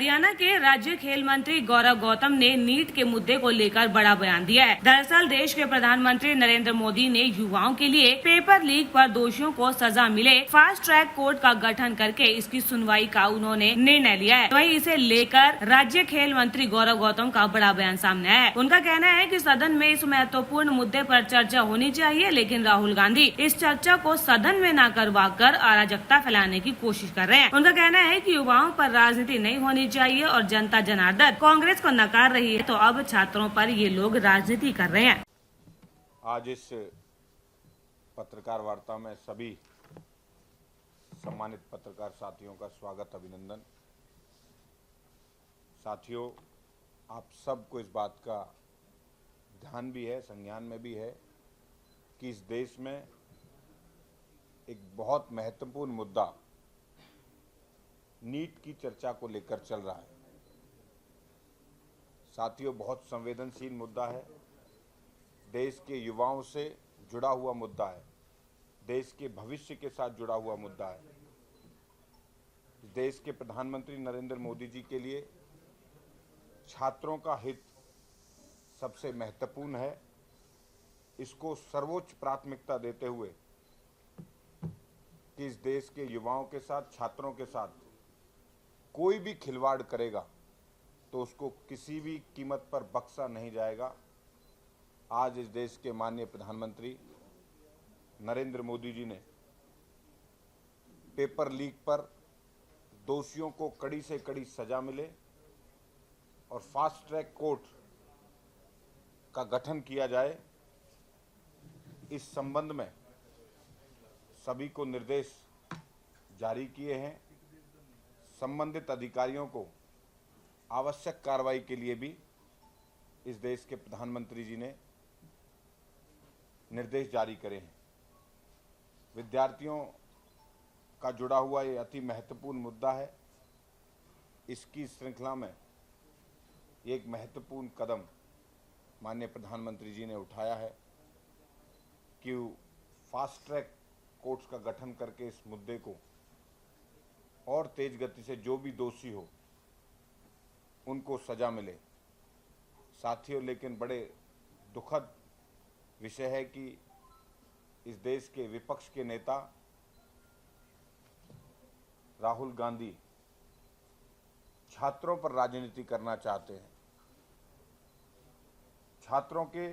हरियाणा के राज्य खेल मंत्री गौरव गौतम ने नीट के मुद्दे को लेकर बड़ा बयान दिया है। दरअसल देश के प्रधानमंत्री नरेंद्र मोदी ने युवाओं के लिए पेपर लीक पर दोषियों को सजा मिले फास्ट ट्रैक कोर्ट का गठन करके इसकी सुनवाई का उन्होंने निर्णय लिया है। वहीं इसे लेकर राज्य खेल मंत्री गौरव गौतम का बड़ा बयान सामने आया है। उनका कहना है कि सदन में इस महत्वपूर्ण मुद्दे पर चर्चा होनी चाहिए, लेकिन राहुल गांधी इस चर्चा को सदन में न करवा कर अराजकता फैलाने की कोशिश कर रहे हैं। उनका कहना है कि युवाओं पर राजनीति नहीं होनी चाहिए और जनता जनार्दन कांग्रेस को नकार रही है, तो अब छात्रों पर ये लोग राजनीति कर रहे हैं। आज इस पत्रकार वार्ता में सभी सम्मानित पत्रकार साथियों का स्वागत, अभिनंदन। साथियों, आप सबको इस बात का ध्यान भी है, संज्ञान में भी है कि इस देश में एक बहुत महत्वपूर्ण मुद्दा नीट की चर्चा को लेकर चल रहा है। साथियों, बहुत संवेदनशील मुद्दा है, देश के युवाओं से जुड़ा हुआ मुद्दा है, देश के भविष्य के साथ जुड़ा हुआ मुद्दा है। देश के प्रधानमंत्री नरेंद्र मोदी जी के लिए छात्रों का हित सबसे महत्वपूर्ण है। इसको सर्वोच्च प्राथमिकता देते हुए कि इस देश के युवाओं के साथ, छात्रों के साथ कोई भी खिलवाड़ करेगा तो उसको किसी भी कीमत पर बख्शा नहीं जाएगा। आज इस देश के माननीय प्रधानमंत्री नरेंद्र मोदी जी ने पेपर लीक पर दोषियों को कड़ी से कड़ी सजा मिले और फास्ट ट्रैक कोर्ट का गठन किया जाए, इस संबंध में सभी को निर्देश जारी किए हैं। संबंधित अधिकारियों को आवश्यक कार्रवाई के लिए भी इस देश के प्रधानमंत्री जी ने निर्देश जारी करे हैं। विद्यार्थियों का जुड़ा हुआ ये अति महत्वपूर्ण मुद्दा है। इसकी श्रृंखला में एक महत्वपूर्ण कदम माननीय प्रधानमंत्री जी ने उठाया है कि फास्ट ट्रैक कोर्ट्स का गठन करके इस मुद्दे को और तेज गति से जो भी दोषी हो उनको सजा मिले। साथियों, लेकिन बड़े दुखद विषय है कि इस देश के विपक्ष के नेता राहुल गांधी छात्रों पर राजनीति करना चाहते हैं। छात्रों के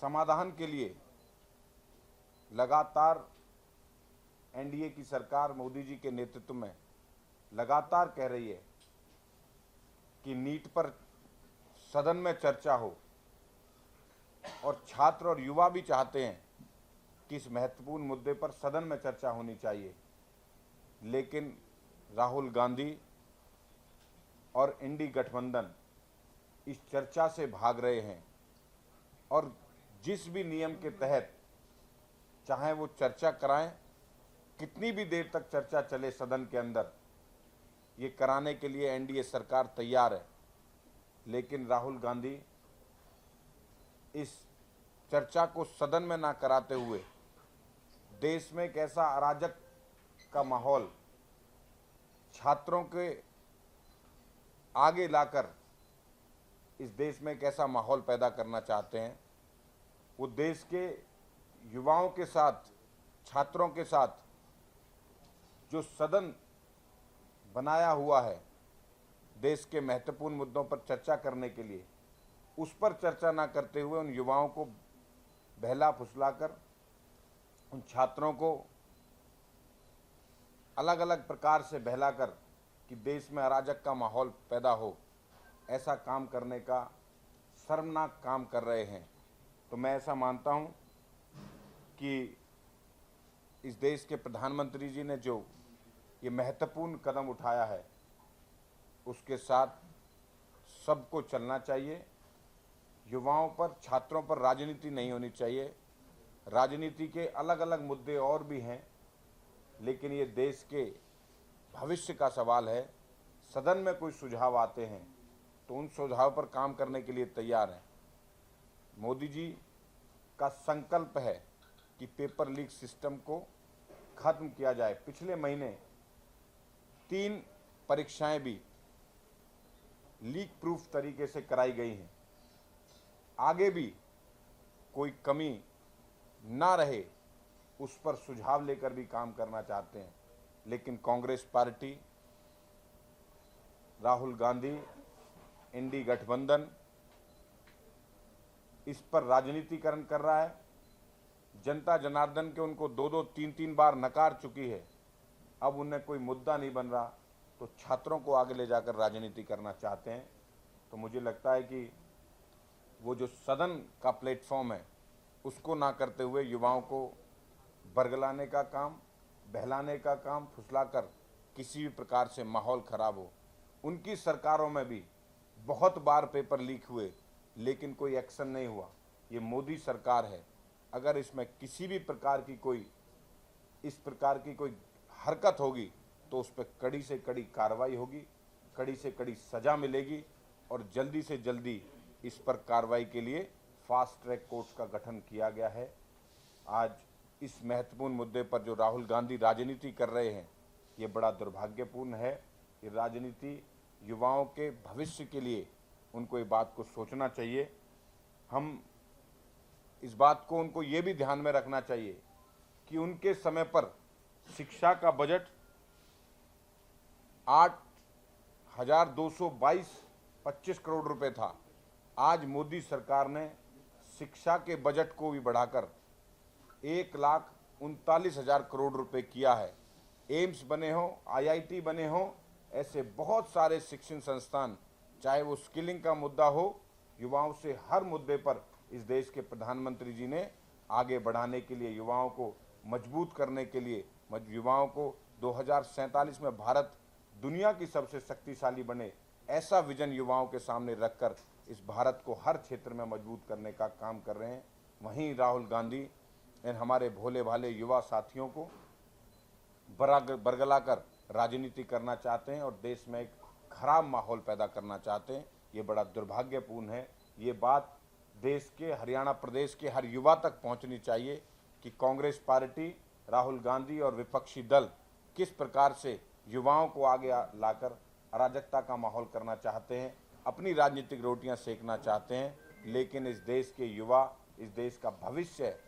समाधान के लिए लगातार एनडीए की सरकार मोदी जी के नेतृत्व में लगातार कह रही है कि नीट पर सदन में चर्चा हो, और छात्र और युवा भी चाहते हैं कि इस महत्वपूर्ण मुद्दे पर सदन में चर्चा होनी चाहिए। लेकिन राहुल गांधी और इंडी गठबंधन इस चर्चा से भाग रहे हैं और जिस भी नियम के तहत चाहे वो चर्चा कराएं, कितनी भी देर तक चर्चा चले सदन के अंदर, ये कराने के लिए एनडीए सरकार तैयार है। लेकिन राहुल गांधी इस चर्चा को सदन में ना कराते हुए देश में एक ऐसा अराजक का माहौल छात्रों के आगे लाकर इस देश में एक ऐसा माहौल पैदा करना चाहते हैं। वो देश के युवाओं के साथ, छात्रों के साथ जो सदन बनाया हुआ है देश के महत्वपूर्ण मुद्दों पर चर्चा करने के लिए, उस पर चर्चा ना करते हुए उन युवाओं को बहला फुसलाकर, उन छात्रों को अलग अलग प्रकार से बहलाकर कि देश में अराजक का माहौल पैदा हो, ऐसा काम करने का शर्मनाक काम कर रहे हैं। तो मैं ऐसा मानता हूं कि इस देश के प्रधानमंत्री जी ने जो ये महत्वपूर्ण कदम उठाया है, उसके साथ सबको चलना चाहिए। युवाओं पर, छात्रों पर राजनीति नहीं होनी चाहिए। राजनीति के अलग अलग मुद्दे और भी हैं, लेकिन ये देश के भविष्य का सवाल है। सदन में कोई सुझाव आते हैं तो उन सुझाव पर काम करने के लिए तैयार हैं। मोदी जी का संकल्प है कि पेपर लीक सिस्टम को खत्म किया जाए। पिछले महीने 3 परीक्षाएं भी लीक प्रूफ तरीके से कराई गई हैं। आगे भी कोई कमी ना रहे उस पर सुझाव लेकर भी काम करना चाहते हैं, लेकिन कांग्रेस पार्टी, राहुल गांधी, इंडी गठबंधन इस पर राजनीतिकरण कर रहा है। जनता जनार्दन के उनको 2-2, 3-3 बार नकार चुकी है। अब उन्हें कोई मुद्दा नहीं बन रहा तो छात्रों को आगे ले जाकर राजनीति करना चाहते हैं। तो मुझे लगता है कि वो जो सदन का प्लेटफॉर्म है उसको ना करते हुए युवाओं को बरगलाने का काम, बहलाने का काम, फुसलाकर किसी भी प्रकार से माहौल खराब हो। उनकी सरकारों में भी बहुत बार पेपर लीक हुए लेकिन कोई एक्शन नहीं हुआ। ये मोदी सरकार है, अगर इसमें किसी भी प्रकार की कोई इस प्रकार की कोई हरकत होगी तो उस पर कड़ी से कड़ी कार्रवाई होगी, कड़ी से कड़ी सजा मिलेगी और जल्दी से जल्दी इस पर कार्रवाई के लिए फास्ट ट्रैक कोर्ट का गठन किया गया है। आज इस महत्वपूर्ण मुद्दे पर जो राहुल गांधी राजनीति कर रहे हैं ये बड़ा दुर्भाग्यपूर्ण है। ये राजनीति युवाओं के भविष्य के लिए उनको ये बात को सोचना चाहिए। हम इस बात को उनको ये भी ध्यान में रखना चाहिए कि उनके समय पर शिक्षा का बजट 8,222.25 करोड़ रुपए था। आज मोदी सरकार ने शिक्षा के बजट को भी बढ़ाकर 1,39,000 करोड़ रुपए किया है। एम्स बने हो, IIT बने हो, ऐसे बहुत सारे शिक्षण संस्थान, चाहे वो स्किलिंग का मुद्दा हो, युवाओं से हर मुद्दे पर इस देश के प्रधानमंत्री जी ने आगे बढ़ाने के लिए, युवाओं को मजबूत करने के लिए, युवाओं को 2047 में भारत दुनिया की सबसे शक्तिशाली बने, ऐसा विजन युवाओं के सामने रखकर इस भारत को हर क्षेत्र में मजबूत करने का काम कर रहे हैं। वहीं राहुल गांधी इन हमारे भोले भाले युवा साथियों को बरगलाकर राजनीति करना चाहते हैं और देश में एक खराब माहौल पैदा करना चाहते हैं। ये बड़ा दुर्भाग्यपूर्ण है। ये बात देश के, हरियाणा प्रदेश के हर युवा तक पहुंचनी चाहिए कि कांग्रेस पार्टी, राहुल गांधी और विपक्षी दल किस प्रकार से युवाओं को आगे लाकर अराजकता का माहौल करना चाहते हैं, अपनी राजनीतिक रोटियां सेकना चाहते हैं। लेकिन इस देश के युवा, इस देश का भविष्य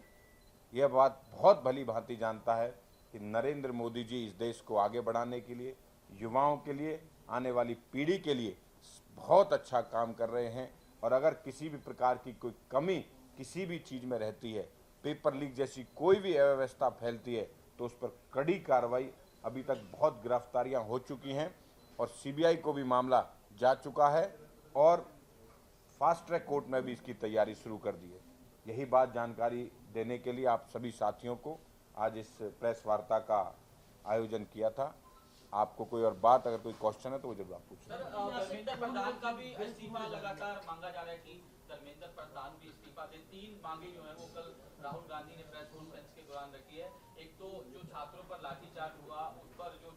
यह बात बहुत भली भांति जानता है कि नरेंद्र मोदी जी इस देश को आगे बढ़ाने के लिए, युवाओं के लिए, आने वाली पीढ़ी के लिए बहुत अच्छा काम कर रहे हैं। और अगर किसी भी प्रकार की कोई कमी किसी भी चीज़ में रहती है, पेपर लीक जैसी कोई भी अव्यवस्था फैलती है, तो उस पर कड़ी कार्रवाई, अभी तक बहुत गिरफ्तारियां हो चुकी हैं और CBI को भी मामला जा चुका है और फास्ट ट्रैक कोर्ट में भी इसकी तैयारी शुरू कर दी है। यही बात जानकारी देने के लिए आप सभी साथियों को आज इस प्रेस वार्ता का आयोजन किया था। आपको कोई और बात, अगर कोई क्वेश्चन है तो वो जरूर आप पूछें। धर्मेंद्र प्रधान का भी इस्तीफा लगातार मांगा जा रहा है कि धर्मेंद्र प्रधान भी इस्तीफा दें। 3 मांगे जो है वो कल राहुल गांधी ने प्रेस कॉन्फ्रेंस के दौरान रखी है। एक तो जो छात्रों पर लाठीचार्ज हुआ, उस पर जो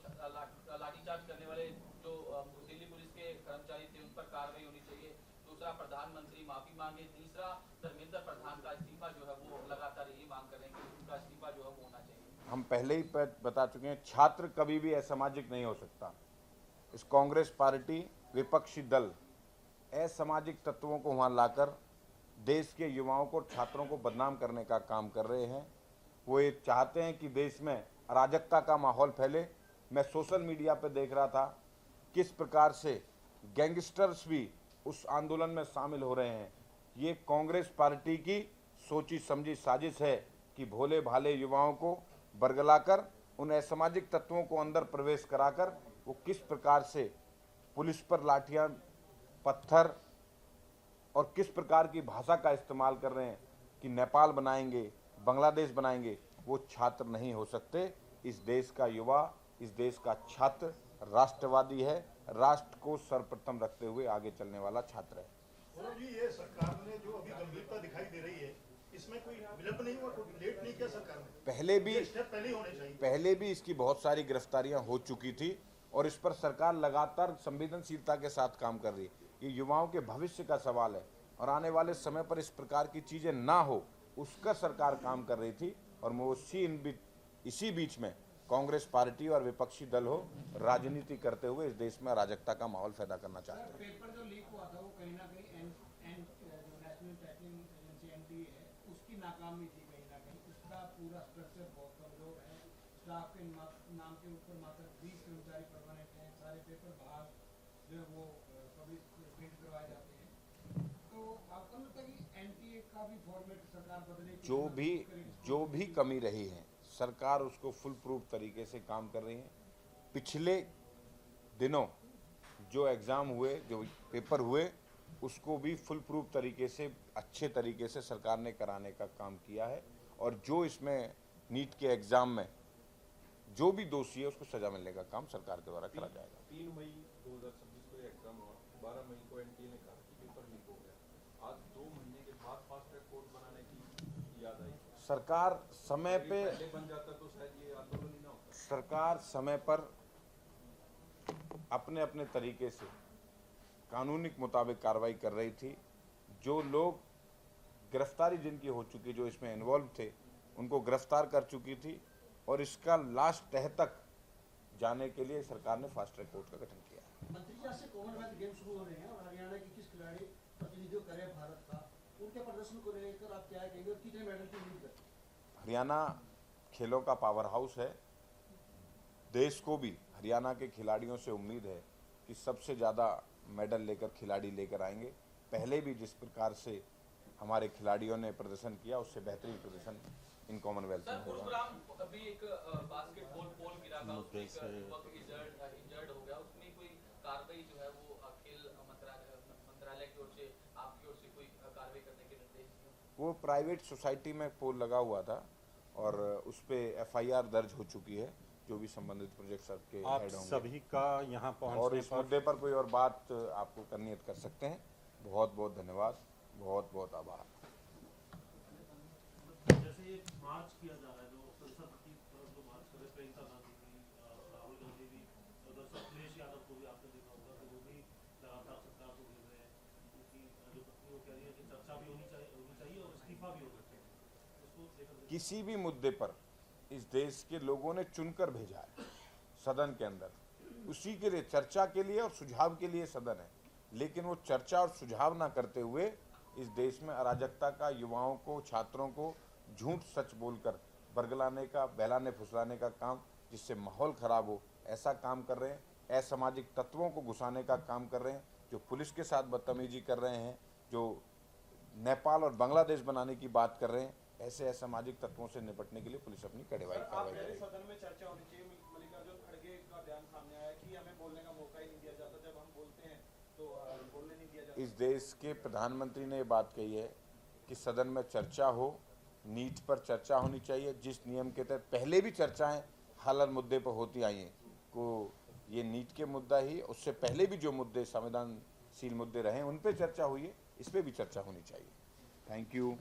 लाठीचार्ज करने वाले जो दिल्ली पुलिस के कर्मचारी थे उन पर कार्रवाई होनी चाहिए। दूसरा, प्रधानमंत्री माफी मांगे। तीसरा, धर्मेंद्र प्रधान का इस्तीफा जो है वो लगातार ये मांग कर रहे हैं कि उनका इस्तीफा जो है वो होना चाहिए। हम पहले ही बता चुके हैं, छात्र कभी भी असामाजिक नहीं हो सकता। इस कांग्रेस पार्टी, विपक्षी दल असामाजिक तत्वों को वहां लाकर देश के युवाओं को, छात्रों को बदनाम करने का काम कर रहे हैं। वो ये चाहते हैं कि देश में अराजकता का माहौल फैले। मैं सोशल मीडिया पर देख रहा था किस प्रकार से गैंगस्टर्स भी उस आंदोलन में शामिल हो रहे हैं। ये कांग्रेस पार्टी की सोची समझी साजिश है कि भोले भाले युवाओं को बरगलाकर, उन असामाजिक तत्वों को अंदर प्रवेश कराकर वो किस प्रकार से पुलिस पर लाठियां, पत्थर और किस प्रकार की भाषा का इस्तेमाल कर रहे हैं कि नेपाल बनाएंगे, बांग्लादेश बनाएंगे। वो छात्र नहीं हो सकते। इस देश का युवा, इस देश का छात्र राष्ट्रवादी है, राष्ट्र को सर्वप्रथम रखते हुए आगे चलने वाला छात्र है। जी, ये सरकार ने जो अभी गंभीरता दिखाई दे रही है, इसमें कोई विलंब नहीं हुआ, कोई लेट नहीं किया सरकार ने? पहले भी इसकी बहुत सारी गिरफ्तारियां हो चुकी थी और इस पर सरकार लगातार संवेदनशीलता के साथ काम कर रही है। ये युवाओं के भविष्य का सवाल है और आने वाले समय पर इस प्रकार की चीजें ना हो उसका सरकार काम कर रही थी। और इसी बीच में कांग्रेस पार्टी और विपक्षी दल हो, राजनीति करते हुए इस देश में अराजकता का माहौल पैदा करना चाहते हैं। पेपर जो लीक हुआ था वो कहीं ना कहीं जो नेशनल टेस्टिंग एजेंसी एनटीए है उसकी नाकामी थी कहीं ना कहीं। उसका पूरा स्ट्रक्चर बहुत कमजोर है। स्टाफ के नाम के ऊपर मात्र 20 कर्मचारी परमानेंट हैं। सारे पेपर बाहर जो है वो पब्लिक प्रिंट करवाए जाते हैं। तो आपको लगता है कि एनटीए का भी फॉर्मेट सरकार बदले जो भी कमी रही है सरकार उसको फुल प्रूफ तरीके से काम कर रही है। पिछले दिनों जो एग्ज़ाम हुए, जो पेपर हुए, उसको भी फुल प्रूफ तरीके से अच्छे तरीके से सरकार ने कराने का काम किया है। और जो इसमें नीट के एग्ज़ाम में जो भी दोषी है उसको सज़ा मिलने का काम सरकार के द्वारा करा जाएगा। 3 मई 2026 को एग्जाम हुआ, 12 मई को एनटीए ने कहा कि पेपर लीक हो गया। आज 2 महीने के बाद फास्ट ट्रैक कोर्ट बनाने की याद आई। सरकार समय पे पहले बन जाता तो शायद ये आंदोलन ही ना होता। सरकार समय पर अपने अपने तरीके से कानूनी के मुताबिक कार्रवाई कर रही थी। जो लोग गिरफ्तारी जिनकी हो चुकी, जो इसमें इन्वॉल्व थे, उनको गिरफ्तार कर चुकी थी और इसका लास्ट तह तक जाने के लिए सरकार ने फास्ट ट्रैक कोर्ट का गठन किया है। मंत्री जी, आज से कॉमनवेल्थ गेम शुरू हो रहे हैं और हरियाणा के किस खिलाड़ी प्रतिनिधित्व करे भारत का, उनके प्रदर्शन को लेकर आप क्या कहेंगे और कितने मेडल की उम्मीद करते हैं? हरियाणा खेलों का पावर हाउस है। देश को भी हरियाणा के खिलाड़ियों से उम्मीद है कि सबसे ज़्यादा मेडल लेकर खिलाड़ी लेकर आएंगे। पहले भी जिस प्रकार से हमारे खिलाड़ियों ने प्रदर्शन किया उससे बेहतरीन प्रदर्शन इन कॉमनवेल्थ में होगा। गुरुग्राम अभी एक बास्केटबॉल पोल गिरा था, उसमें एक युवक इंजर्ड हो गया। उसमें कोई कार्रवाई जो है वो खेल मंत्रालय की ओर से, आपकी ओर से कोई कार्रवाई करने के निर्देश दिए? वो प्राइवेट सोसाइटी में पोल लगा हुआ था और उस पर एफआईआर दर्ज हो चुकी है, जो भी संबंधित प्रोजेक्ट सबके आप हेड होंगे। सभी का यहाँ और पहुँचने इस मुद्दे पर कोई और बात आपको करनी है तो कर सकते हैं। बहुत बहुत धन्यवाद, बहुत बहुत आभार। जैसे ये मार्च किया जा रहा है, जो संसद की तरफ जो मार्च करे, प्रियंका गांधी भी, राहुल गांधी भी, उधर से अखिलेश यादव को भी आपने देखा होगा कि वो भी लगातार सरकार को घेर रहे हैं। उनकी जो पत्नी वो कह रही है कि चर्चा भी होनी चाहिए और इस्तीफा भी होना चाहिए। उसको लेकर किसी भी मुद्दे पर इस देश के लोगों ने चुनकर भेजा है सदन के अंदर, उसी के लिए, चर्चा के लिए और सुझाव के लिए सदन है। लेकिन वो चर्चा और सुझाव ना करते हुए इस देश में अराजकता का, युवाओं को, छात्रों को झूठ सच बोलकर बरगलाने का, बहलाने फुसलाने का काम, जिससे माहौल खराब हो, ऐसा काम कर रहे हैं। असामाजिक तत्वों को घुसाने का काम कर रहे हैं, जो पुलिस के साथ बदतमीजी कर रहे हैं, जो नेपाल और बांग्लादेश बनाने की बात कर रहे हैं। ऐसे असामाजिक तत्वों से निपटने के लिए पुलिस अपनी कार्रवाई करेगी। सदन में चर्चा होनी चाहिए। मल्लिकार्जुन खड़गे का बयान सामने आया कि हमें बोलने का मौका ही नहीं दिया जाता, जब हम बोलते हैं तो बोलने नहीं दिया जाता। इस देश के प्रधानमंत्री ने ये बात कही है कि सदन में चर्चा हो, नीट पर चर्चा होनी चाहिए। जिस नियम के तहत पहले भी चर्चाएं हाल मुद्दे पर होती आई हैं, को ये नीट के मुद्दा ही, उससे पहले भी जो मुद्दे संवेदनशील मुद्दे रहे उन पर चर्चा हुई है, इस पर भी चर्चा होनी चाहिए। Thank you.